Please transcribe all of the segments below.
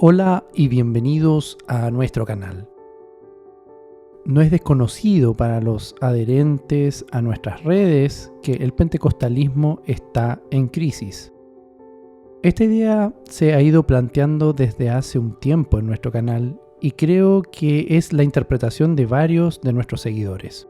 Hola y bienvenidos a nuestro canal. No es desconocido para los adherentes a nuestras redes que el pentecostalismo está en crisis. Esta idea se ha ido planteando desde hace un tiempo en nuestro canal y creo que es la interpretación de varios de nuestros seguidores.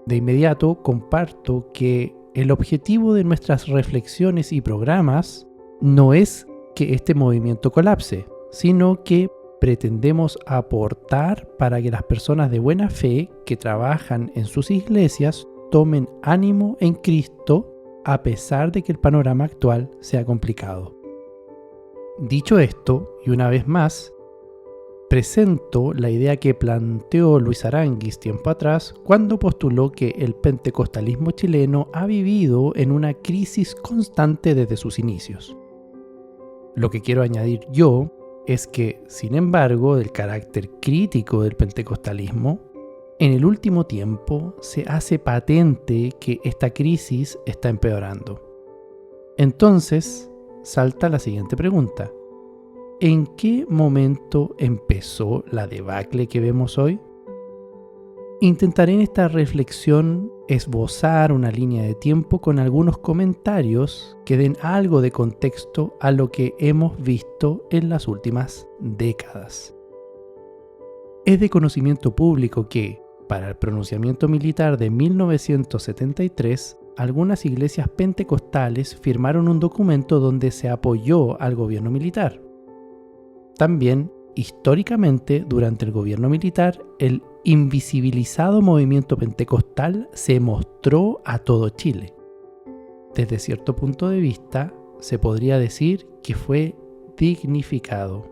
De inmediato comparto que el objetivo de nuestras reflexiones y programas no es que este movimiento colapse, sino que pretendemos aportar para que las personas de buena fe que trabajan en sus iglesias tomen ánimo en Cristo a pesar de que el panorama actual sea complicado. Dicho esto, y una vez más, presento la idea que planteó Luis Aranguis tiempo atrás cuando postuló que el pentecostalismo chileno ha vivido en una crisis constante desde sus inicios. Lo que quiero añadir yo es que, sin embargo, del carácter crítico del pentecostalismo, en el último tiempo se hace patente que esta crisis está empeorando. Entonces, salta la siguiente pregunta. ¿En qué momento empezó la debacle que vemos hoy? Intentaré en esta reflexión esbozar una línea de tiempo con algunos comentarios que den algo de contexto a lo que hemos visto en las últimas décadas. Es de conocimiento público que, para el pronunciamiento militar de 1973, algunas iglesias pentecostales firmaron un documento donde se apoyó al gobierno militar. También, históricamente, durante el gobierno militar, el invisibilizado movimiento pentecostal se mostró a todo Chile. Desde cierto punto de vista, se podría decir que fue dignificado.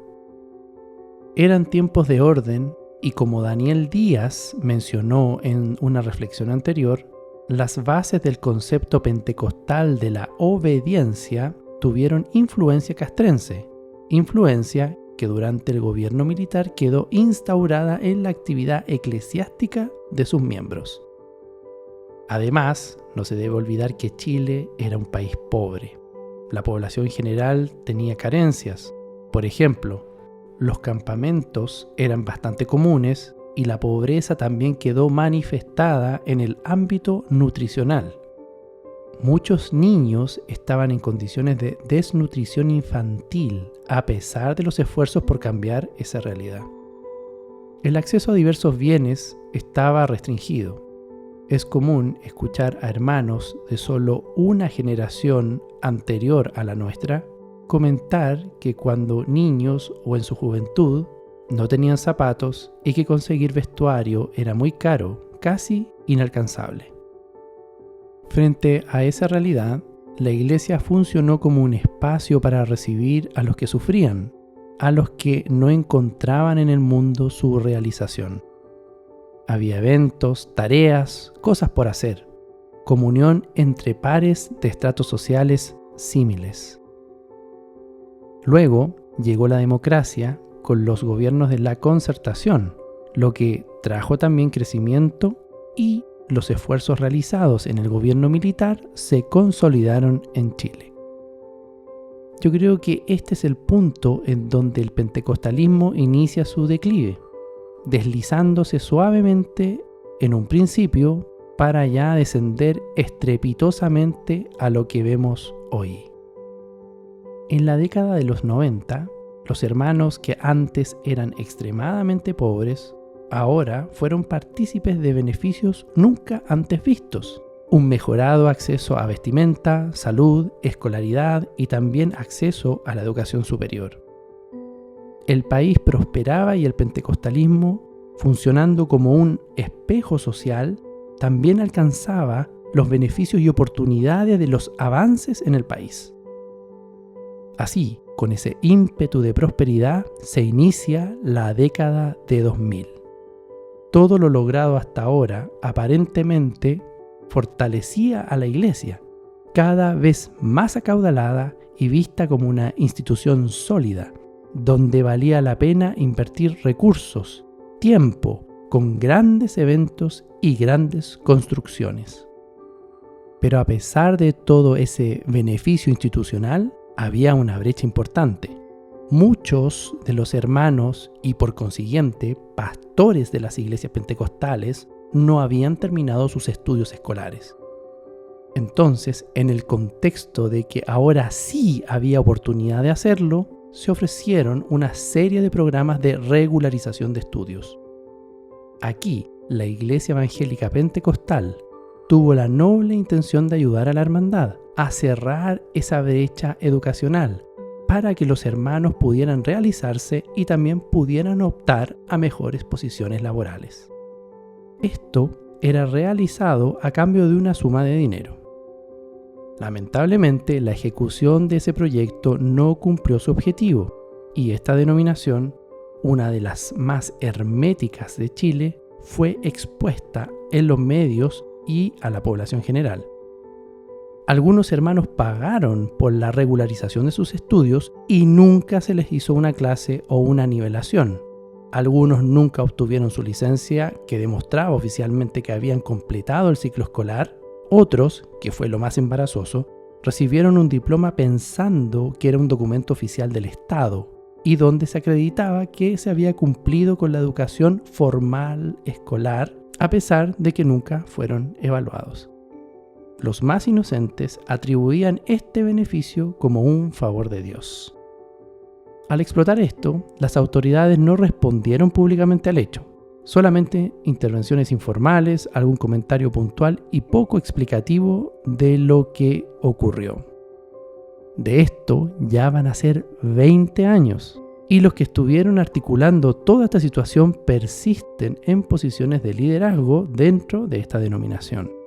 Eran tiempos de orden y, como Daniel Díaz mencionó en una reflexión anterior, las bases del concepto pentecostal de la obediencia tuvieron influencia castrense, influencia que durante el gobierno militar quedó instaurada en la actividad eclesiástica de sus miembros. Además, no se debe olvidar que Chile era un país pobre. La población general tenía carencias. Por ejemplo, los campamentos eran bastante comunes y la pobreza también quedó manifestada en el ámbito nutricional. Muchos niños estaban en condiciones de desnutrición infantil, a pesar de los esfuerzos por cambiar esa realidad. El acceso a diversos bienes estaba restringido. Es común escuchar a hermanos de solo una generación anterior a la nuestra comentar que cuando niños o en su juventud no tenían zapatos y que conseguir vestuario era muy caro, casi inalcanzable. Frente a esa realidad, la iglesia funcionó como un espacio para recibir a los que sufrían, a los que no encontraban en el mundo su realización. Había eventos, tareas, cosas por hacer, comunión entre pares de estratos sociales símiles. Luego llegó la democracia con los gobiernos de la concertación, lo que trajo también crecimiento y los esfuerzos realizados en el gobierno militar se consolidaron en Chile. Yo creo que este es el punto en donde el pentecostalismo inicia su declive, deslizándose suavemente en un principio para ya descender estrepitosamente a lo que vemos hoy. En la década de los 90, los hermanos que antes eran extremadamente pobres ahora fueron partícipes de beneficios nunca antes vistos. Un mejorado acceso a vestimenta, salud, escolaridad y también acceso a la educación superior. El país prosperaba y el pentecostalismo, funcionando como un espejo social, también alcanzaba los beneficios y oportunidades de los avances en el país. Así, con ese ímpetu de prosperidad, se inicia la década de 2000. Todo lo logrado hasta ahora, aparentemente, fortalecía a la iglesia, cada vez más acaudalada y vista como una institución sólida, donde valía la pena invertir recursos, tiempo, con grandes eventos y grandes construcciones. Pero a pesar de todo ese beneficio institucional, había una brecha importante. Muchos de los hermanos y por consiguiente pastores de las iglesias pentecostales no habían terminado sus estudios escolares. Entonces, en el contexto de que ahora sí había oportunidad de hacerlo, se ofrecieron una serie de programas de regularización de estudios. Aquí, la Iglesia Evangélica Pentecostal tuvo la noble intención de ayudar a la hermandad a cerrar esa brecha educacional para que los hermanos pudieran realizarse y también pudieran optar a mejores posiciones laborales. Esto era realizado a cambio de una suma de dinero. Lamentablemente, la ejecución de ese proyecto no cumplió su objetivo y esta denominación, una de las más herméticas de Chile, fue expuesta en los medios y a la población general. Algunos hermanos pagaron por la regularización de sus estudios y nunca se les hizo una clase o una nivelación. Algunos nunca obtuvieron su licencia que demostraba oficialmente que habían completado el ciclo escolar. Otros, que fue lo más embarazoso, recibieron un diploma pensando que era un documento oficial del Estado y donde se acreditaba que se había cumplido con la educación formal escolar, a pesar de que nunca fueron evaluados. Los más inocentes atribuían este beneficio como un favor de Dios. Al explotar esto, las autoridades no respondieron públicamente al hecho. Solamente intervenciones informales, algún comentario puntual y poco explicativo de lo que ocurrió. De esto ya van a ser 20 años y los que estuvieron articulando toda esta situación persisten en posiciones de liderazgo dentro de esta denominación.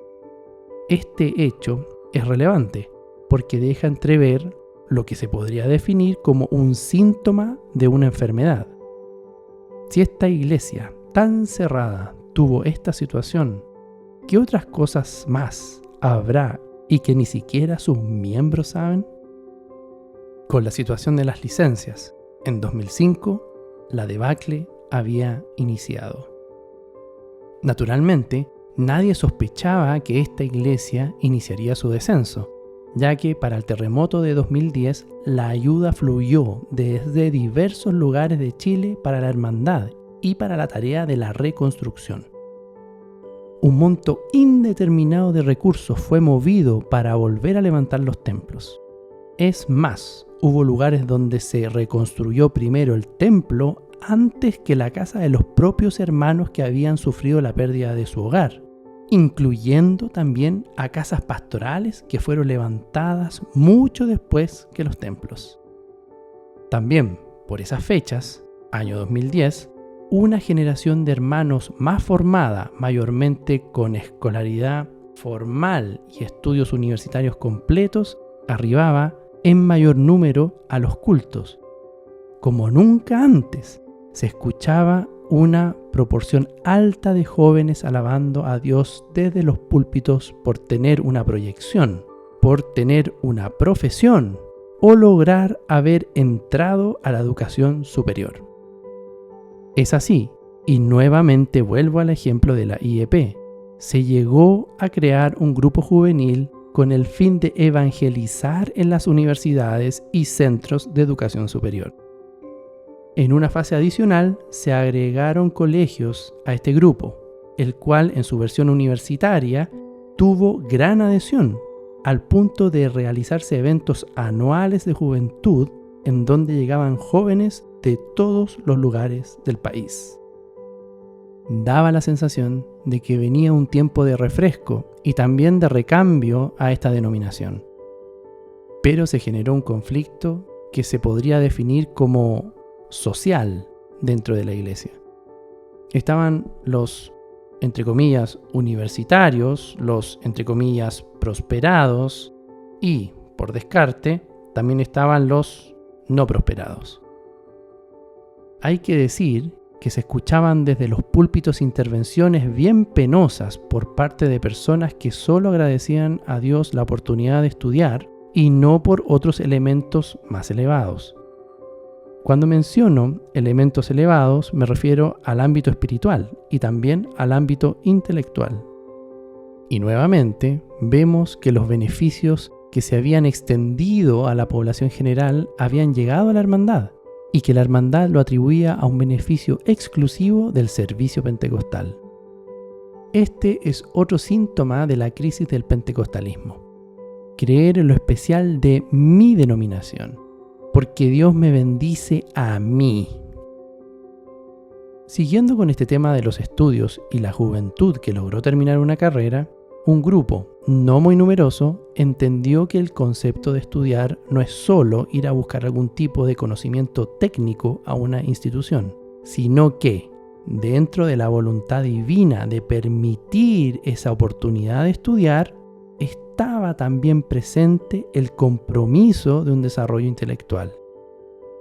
Este hecho es relevante porque deja entrever lo que se podría definir como un síntoma de una enfermedad. Si esta iglesia tan cerrada tuvo esta situación, ¿qué otras cosas más habrá y que ni siquiera sus miembros saben? Con la situación de las licencias, en 2005, la debacle había iniciado. Naturalmente, nadie sospechaba que esta iglesia iniciaría su descenso, ya que para el terremoto de 2010 la ayuda fluyó desde diversos lugares de Chile para la hermandad y para la tarea de la reconstrucción. Un monto indeterminado de recursos fue movido para volver a levantar los templos. Es más, hubo lugares donde se reconstruyó primero el templo antes que la casa de los propios hermanos que habían sufrido la pérdida de su hogar, incluyendo también a casas pastorales que fueron levantadas mucho después que los templos. También, por esas fechas, año 2010, una generación de hermanos más formada, mayormente con escolaridad formal y estudios universitarios completos, arribaba en mayor número a los cultos. Como nunca antes, se escuchaba una proporción alta de jóvenes alabando a Dios desde los púlpitos por tener una proyección, por tener una profesión o lograr haber entrado a la educación superior. Es así, y nuevamente vuelvo al ejemplo de la IEP. Se llegó a crear un grupo juvenil con el fin de evangelizar en las universidades y centros de educación superior. En una fase adicional se agregaron colegios a este grupo, el cual en su versión universitaria tuvo gran adhesión, al punto de realizarse eventos anuales de juventud en donde llegaban jóvenes de todos los lugares del país. Daba la sensación de que venía un tiempo de refresco y también de recambio a esta denominación. Pero se generó un conflicto que se podría definir como social dentro de la iglesia. Estaban los, entre comillas, universitarios, los, entre comillas, prosperados y, por descarte, también estaban los no prosperados. Hay que decir que se escuchaban desde los púlpitos intervenciones bien penosas por parte de personas que solo agradecían a Dios la oportunidad de estudiar y no por otros elementos más elevados. Cuando menciono elementos elevados me refiero al ámbito espiritual y también al ámbito intelectual. Y nuevamente vemos que los beneficios que se habían extendido a la población general habían llegado a la hermandad y que la hermandad lo atribuía a un beneficio exclusivo del servicio pentecostal. Este es otro síntoma de la crisis del pentecostalismo. Creer en lo especial de mi denominación, porque Dios me bendice a mí. Siguiendo con este tema de los estudios y la juventud que logró terminar una carrera, un grupo, no muy numeroso, entendió que el concepto de estudiar no es solo ir a buscar algún tipo de conocimiento técnico a una institución, sino que, dentro de la voluntad divina de permitir esa oportunidad de estudiar, estaba también presente el compromiso de un desarrollo intelectual.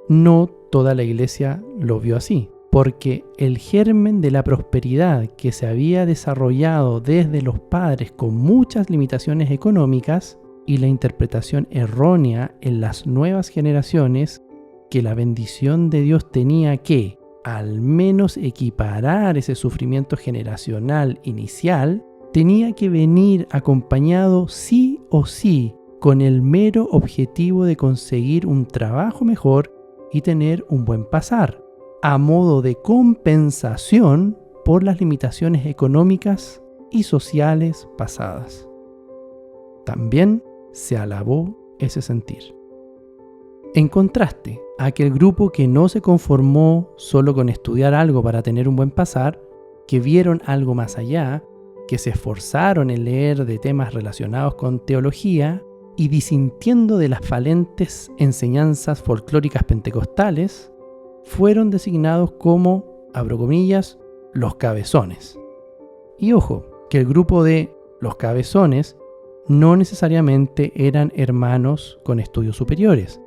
No toda la iglesia lo vio así, porque el germen de la prosperidad que se había desarrollado desde los padres con muchas limitaciones económicas y la interpretación errónea en las nuevas generaciones que la bendición de Dios tenía que, al menos equiparar ese sufrimiento generacional inicial, tenía que venir acompañado sí o sí con el mero objetivo de conseguir un trabajo mejor y tener un buen pasar, a modo de compensación por las limitaciones económicas y sociales pasadas. También se alabó ese sentir. En contraste a aquel grupo que no se conformó solo con estudiar algo para tener un buen pasar, que vieron algo más allá, que se esforzaron en leer de temas relacionados con teología y disintiendo de las falentes enseñanzas folclóricas pentecostales, fueron designados como, abro comillas, los cabezones. Y ojo, que el grupo de los cabezones no necesariamente eran hermanos con estudios superiores,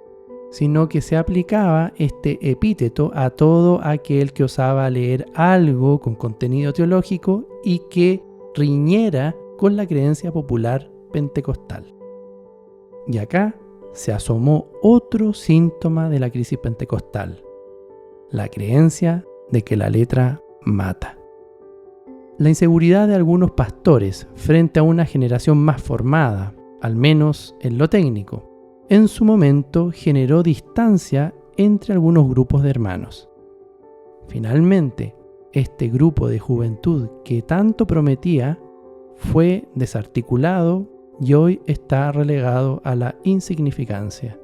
sino que se aplicaba este epíteto a todo aquel que osaba leer algo con contenido teológico y que riñera con la creencia popular pentecostal. Y acá se asomó otro síntoma de la crisis pentecostal: la creencia de que la letra mata. La inseguridad de algunos pastores frente a una generación más formada, al menos en lo técnico, en su momento generó distancia entre algunos grupos de hermanos. Finalmente, este grupo de juventud que tanto prometía fue desarticulado y hoy está relegado a la insignificancia.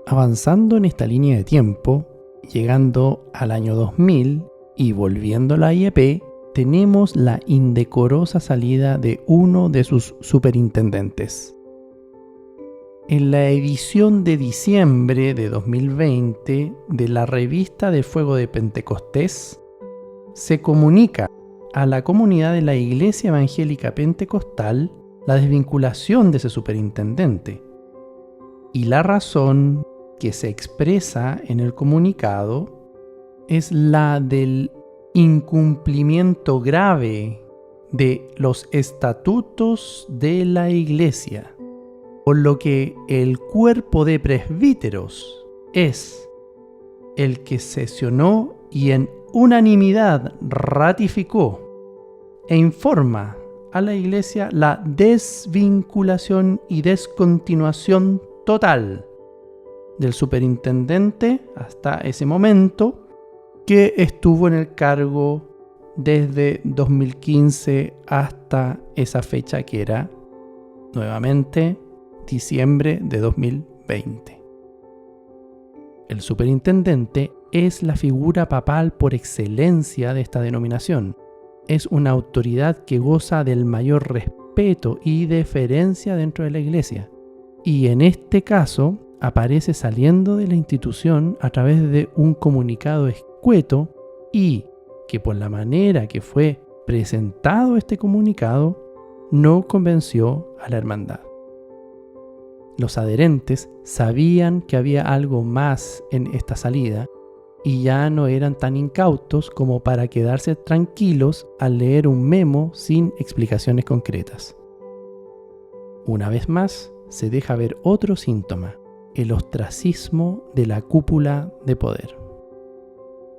Avanzando en esta línea de tiempo, llegando al año 2000 y volviendo a la IEP, tenemos la indecorosa salida de uno de sus superintendentes. En la edición de diciembre de 2020 de la revista de Fuego de Pentecostés, se comunica a la comunidad de la Iglesia Evangélica Pentecostal la desvinculación de ese superintendente. Y la razón que se expresa en el comunicado es la del incumplimiento grave de los estatutos de la Iglesia, por lo que el cuerpo de presbíteros es el que sesionó y en unanimidad ratificó e informa a la Iglesia la desvinculación y descontinuación total del superintendente hasta ese momento, que estuvo en el cargo desde 2015 hasta esa fecha que era, nuevamente, diciembre de 2020. El superintendente es la figura papal por excelencia de esta denominación. Es una autoridad que goza del mayor respeto y deferencia dentro de la Iglesia. Y en este caso aparece saliendo de la institución a través de un comunicado escueto y que por la manera que fue presentado este comunicado no convenció a la hermandad. Los adherentes sabían que había algo más en esta salida y ya no eran tan incautos como para quedarse tranquilos al leer un memo sin explicaciones concretas. Una vez más, se deja ver otro síntoma: el ostracismo de la cúpula de poder.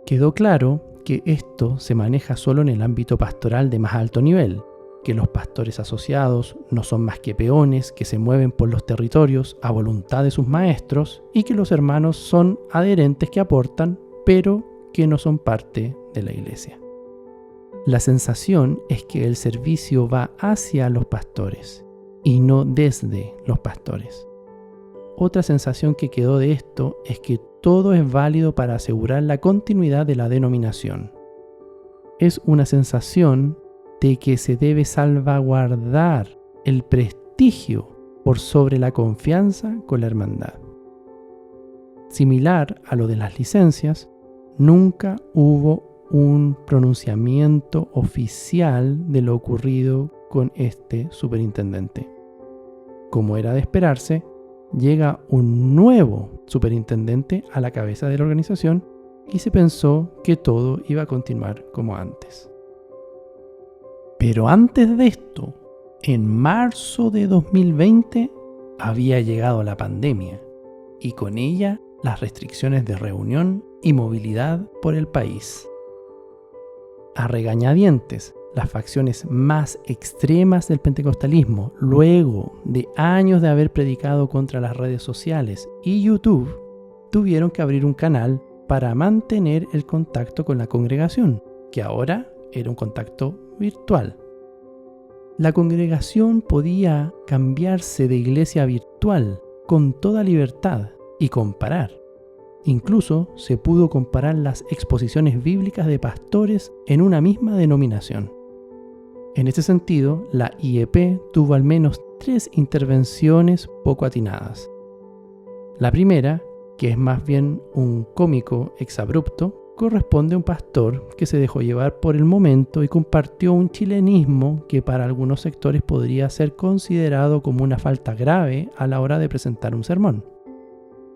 Quedó claro que esto se maneja solo en el ámbito pastoral de más alto nivel, que los pastores asociados no son más que peones que se mueven por los territorios a voluntad de sus maestros y que los hermanos son adherentes que aportan, pero que no son parte de la iglesia. La sensación es que el servicio va hacia los pastores y no desde los pastores. Otra sensación que quedó de esto es que todo es válido para asegurar la continuidad de la denominación. Es una sensación de que se debe salvaguardar el prestigio por sobre la confianza con la hermandad. Similar a lo de las licencias, nunca hubo un pronunciamiento oficial de lo ocurrido con este superintendente. Como era de esperarse, llega un nuevo superintendente a la cabeza de la organización y se pensó que todo iba a continuar como antes. Pero antes de esto, en marzo de 2020, había llegado la pandemia y con ella las restricciones de reunión y movilidad por el país. A regañadientes, las facciones más extremas del pentecostalismo, luego de años de haber predicado contra las redes sociales y YouTube, tuvieron que abrir un canal para mantener el contacto con la congregación, que ahora era un contacto virtual. La congregación podía cambiarse de iglesia a virtual con toda libertad y comparar. Incluso se pudo comparar las exposiciones bíblicas de pastores en una misma denominación. En ese sentido, la IEP tuvo al menos 3 intervenciones poco atinadas. La primera, que es más bien un cómico exabrupto, corresponde a un pastor que se dejó llevar por el momento y compartió un chilenismo que para algunos sectores podría ser considerado como una falta grave a la hora de presentar un sermón.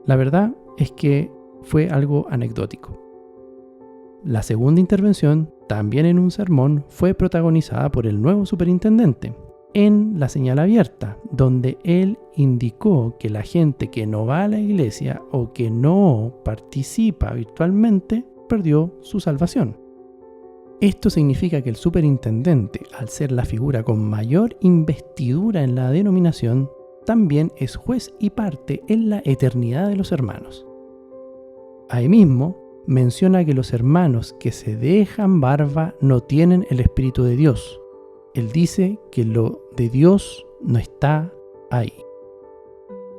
La verdad es que fue algo anecdótico. La segunda intervención, también en un sermón, fue protagonizada por el nuevo superintendente, en la señal abierta, donde él indicó que la gente que no va a la iglesia o que no participa virtualmente perdió su salvación. Esto significa que el superintendente, al ser la figura con mayor investidura en la denominación, también es juez y parte en la eternidad de los hermanos. Ahí mismo menciona que los hermanos que se dejan barba no tienen el Espíritu de Dios. Él dice que lo de Dios no está ahí.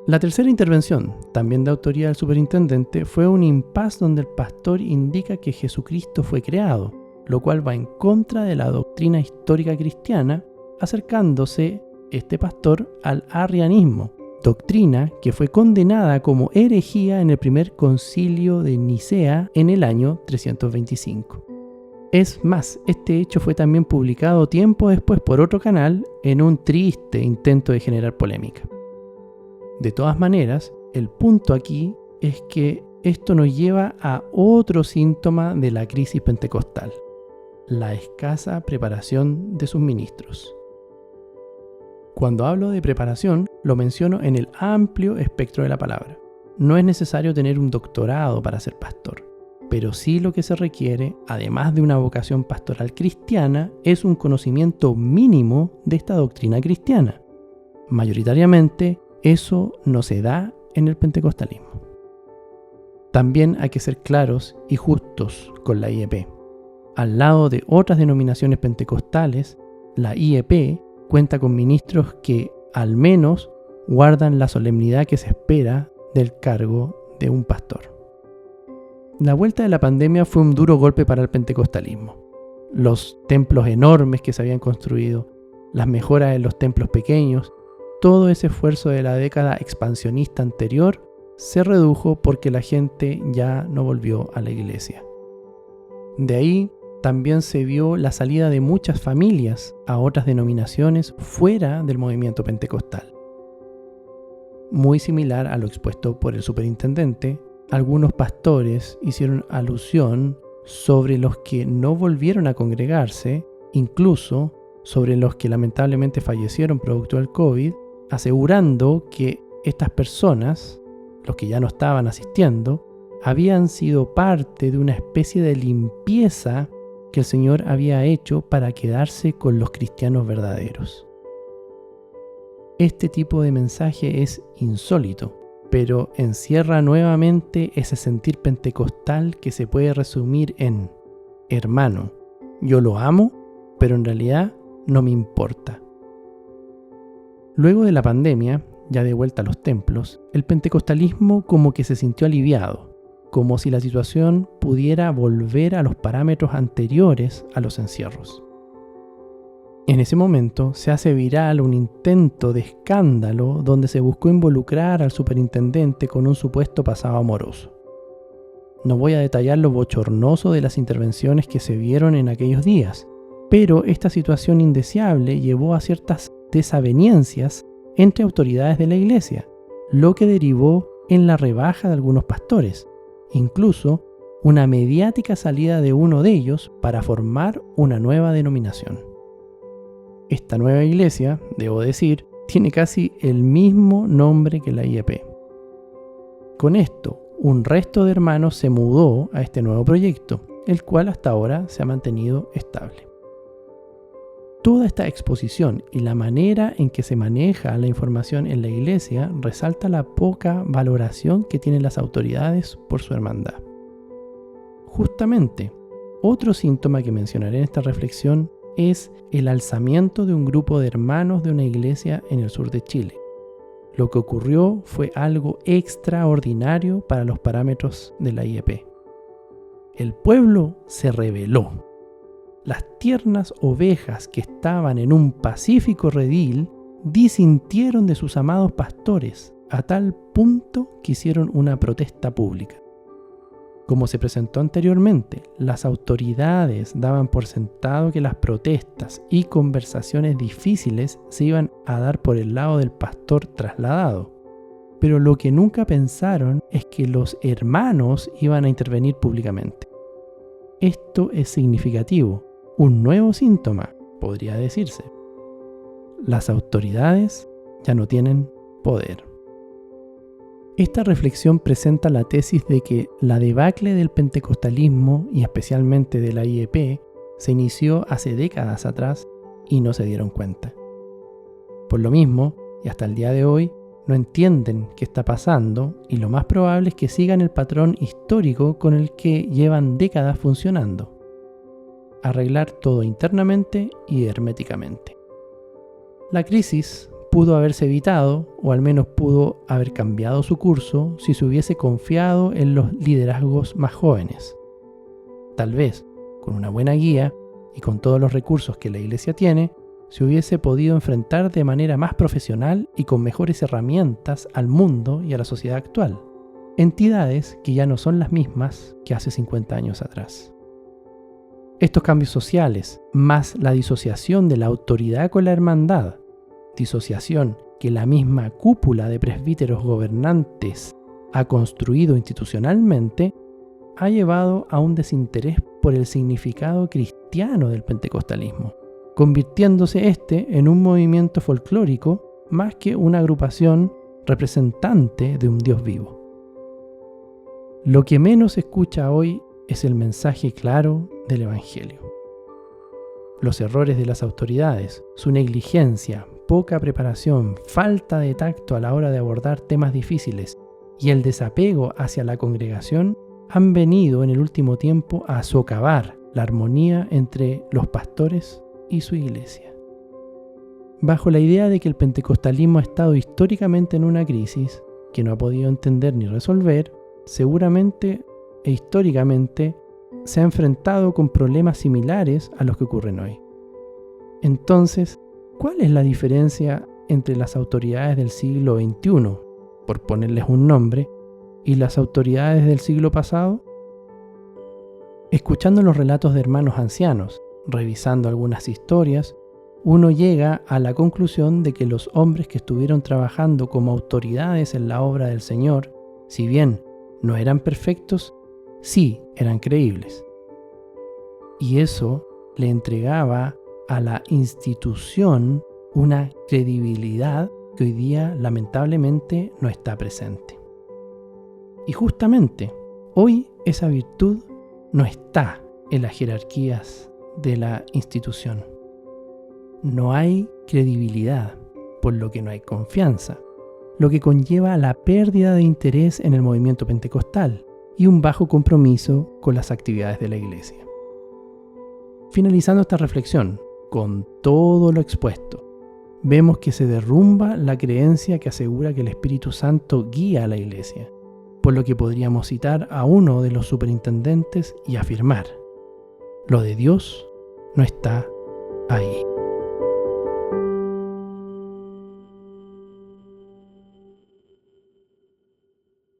La tercera intervención, también de autoría del superintendente, fue un impasse donde el pastor indica que Jesucristo fue creado, lo cual va en contra de la doctrina histórica cristiana, acercándose este pastor al arrianismo, doctrina que fue condenada como herejía en el primer concilio de Nicea en el año 325. Es más, este hecho fue también publicado tiempo después por otro canal en un triste intento de generar polémica. De todas maneras, el punto aquí es que esto nos lleva a otro síntoma de la crisis pentecostal: la escasa preparación de sus ministros. Cuando hablo de preparación, lo menciono en el amplio espectro de la palabra. No es necesario tener un doctorado para ser pastor, pero sí lo que se requiere, además de una vocación pastoral cristiana, es un conocimiento mínimo de esta doctrina cristiana. Mayoritariamente, eso no se da en el pentecostalismo. También hay que ser claros y justos con la IEP. Al lado de otras denominaciones pentecostales, la IEP cuenta con ministros que, al menos, guardan la solemnidad que se espera del cargo de un pastor. La vuelta de la pandemia fue un duro golpe para el pentecostalismo. Los templos enormes que se habían construido, las mejoras en los templos pequeños, todo ese esfuerzo de la década expansionista anterior se redujo porque la gente ya no volvió a la iglesia. De ahí también se vio la salida de muchas familias a otras denominaciones fuera del movimiento pentecostal. Muy similar a lo expuesto por el superintendente, algunos pastores hicieron alusión sobre los que no volvieron a congregarse, incluso sobre los que lamentablemente fallecieron producto del COVID, asegurando que estas personas, los que ya no estaban asistiendo, habían sido parte de una especie de limpieza que el Señor había hecho para quedarse con los cristianos verdaderos. Este tipo de mensaje es insólito, pero encierra nuevamente ese sentir pentecostal que se puede resumir en: hermano, yo lo amo, pero en realidad no me importa. Luego de la pandemia, ya de vuelta a los templos, el pentecostalismo como que se sintió aliviado, como si la situación pudiera volver a los parámetros anteriores a los encierros. En ese momento se hace viral un intento de escándalo donde se buscó involucrar al superintendente con un supuesto pasado amoroso. No voy a detallar lo bochornoso de las intervenciones que se vieron en aquellos días, pero esta situación indeseable llevó a ciertas desavenencias entre autoridades de la iglesia, lo que derivó en la rebaja de algunos pastores, incluso una mediática salida de uno de ellos para formar una nueva denominación. Esta nueva iglesia, debo decir, tiene casi el mismo nombre que la IEP. Con esto, un resto de hermanos se mudó a este nuevo proyecto, el cual hasta ahora se ha mantenido estable. Toda esta exposición y la manera en que se maneja la información en la iglesia resalta la poca valoración que tienen las autoridades por su hermandad. Justamente, otro síntoma que mencionaré en esta reflexión es el alzamiento de un grupo de hermanos de una iglesia en el sur de Chile. Lo que ocurrió fue algo extraordinario para los parámetros de la IEP. El pueblo se rebeló. Las tiernas ovejas que estaban en un pacífico redil disintieron de sus amados pastores a tal punto que hicieron una protesta pública. Como se presentó anteriormente, las autoridades daban por sentado que las protestas y conversaciones difíciles se iban a dar por el lado del pastor trasladado. Pero lo que nunca pensaron es que los hermanos iban a intervenir públicamente. Esto es significativo, un nuevo síntoma, podría decirse. Las autoridades ya no tienen poder. Esta reflexión presenta la tesis de que la debacle del pentecostalismo y especialmente de la IEP se inició hace décadas atrás y no se dieron cuenta. Por lo mismo, y hasta el día de hoy, no entienden qué está pasando y lo más probable es que sigan el patrón histórico con el que llevan décadas funcionando: arreglar todo internamente y herméticamente. La crisis pudo haberse evitado, o al menos pudo haber cambiado su curso si se hubiese confiado en los liderazgos más jóvenes. Tal vez, con una buena guía y con todos los recursos que la iglesia tiene, se hubiese podido enfrentar de manera más profesional y con mejores herramientas al mundo y a la sociedad actual, entidades que ya no son las mismas que hace 50 años atrás. Estos cambios sociales, más la disociación de la autoridad con la hermandad, disociación que la misma cúpula de presbíteros gobernantes ha construido institucionalmente, ha llevado a un desinterés por el significado cristiano del pentecostalismo, convirtiéndose este en un movimiento folclórico más que una agrupación representante de un Dios vivo. Lo que menos se escucha hoy es el mensaje claro del Evangelio. Los errores de las autoridades, su negligencia, poca preparación, falta de tacto a la hora de abordar temas difíciles y el desapego hacia la congregación han venido en el último tiempo a socavar la armonía entre los pastores y su iglesia. Bajo la idea de que el pentecostalismo ha estado históricamente en una crisis que no ha podido entender ni resolver, seguramente e históricamente se ha enfrentado con problemas similares a los que ocurren hoy. Entonces, ¿cuál es la diferencia entre las autoridades del siglo XXI, por ponerles un nombre, y las autoridades del siglo pasado? Escuchando los relatos de hermanos ancianos, revisando algunas historias, uno llega a la conclusión de que los hombres que estuvieron trabajando como autoridades en la obra del Señor, si bien no eran perfectos, sí eran creíbles. Y eso le entregaba a la institución una credibilidad que hoy día lamentablemente no está presente. Y justamente hoy esa virtud no está en las jerarquías de la institución. No hay credibilidad, por lo que no hay confianza, lo que conlleva la pérdida de interés en el movimiento pentecostal y un bajo compromiso con las actividades de la Iglesia. Finalizando esta reflexión, con todo lo expuesto, vemos que se derrumba la creencia que asegura que el Espíritu Santo guía a la Iglesia, por lo que podríamos citar a uno de los superintendentes y afirmar: lo de Dios no está ahí.